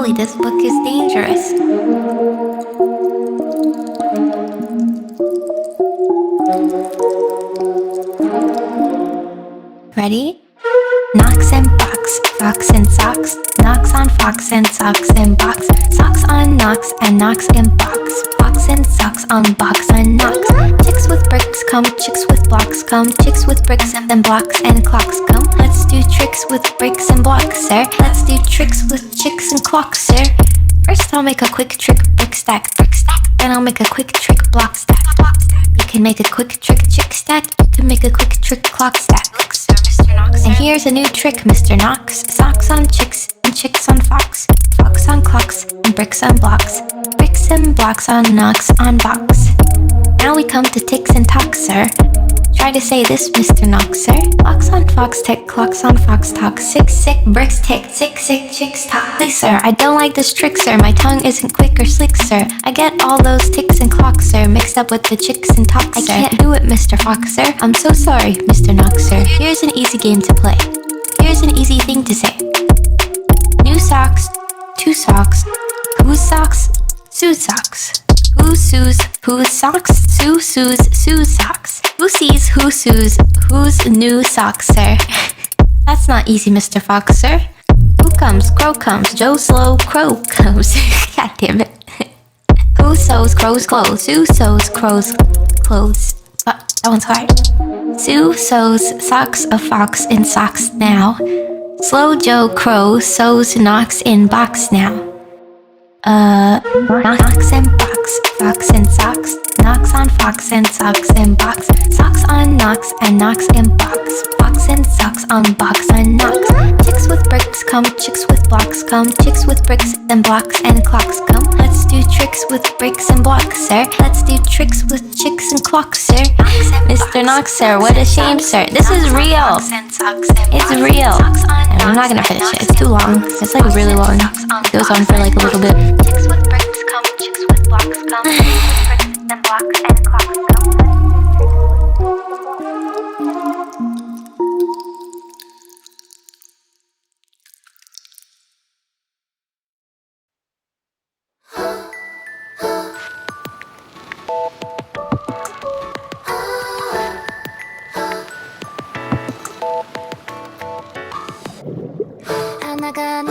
Golly, this book is dangerous. Ready? Knocks and box, fox and socks. Knocks on fox and socks and box. Socks on knocks and knocks and box. Box and socks on box and knocks. Chicks with bricks come, chicks with blocks come. Chicks with bricks and then blocks and clocks come. Let's do tricks with bricks and blocks, sir. Let's do tricks with chicks and clocks, sir. First I'll make a quick trick, brick stack, brick stack. Then I'll make a quick trick, block stack, block stack. You can make a quick trick, chick stack. You can make a quick trick, clock stack. Look, sir, Mr. Knox. And here's a new trick, Mr. Knox. Socks on chicks and chicks on fox. Fox on clocks and bricks on blocks. Bricks and blocks on knocks on box. Now we come to ticks and talks, sir. Try to say this, Mr. Knox, sir. Clocks on fox tick, clocks on fox talk. Sick, sick, bricks tick, sick, sick, chicks talk. Please, sir, I don't like this trick, sir. My tongue isn't quick or slick, sir. I get all those ticks and clocks, sir, mixed up with the chicks and talks, sir. I can't do it, Mr. Fox, sir. I'm so sorry, Mr. Knox, sir. Here's an easy game to play. Here's an easy thing to say. New socks, two socks. Whose socks? Sue's socks. Who sues? Whose socks? Sue sues. Sue's socks. Who sees? Who sues? Whose new socks, sir? That's not easy, Mr. Fox, sir. Who comes? Crow comes. Joe Slow. Crow comes. God damn it. Who sews crow's clothes? Sue sews crow's clothes. That one's hard. Sue sews socks of fox in socks now. Slow Joe Crow sews knocks in box now. Knocks and box, fox and socks. Knocks on fox and socks and box. Socks on knocks and knocks and box. Box and socks on box and knocks. Chicks with bricks come, chicks with blocks come. Chicks with bricks and blocks and clocks come. Let's do tricks with bricks and blocks, sir. Let's do tricks with chicks and clocks, sir. Mr. Knox, sir, what a shame, sir. This is real. It's real. And I'm not gonna finish it. It's too long. It's like really long. It goes on for like a little bit. Chicks with bricks come, chicks with blocks come. Chicks with bricks and blocks and clocks come. 하나가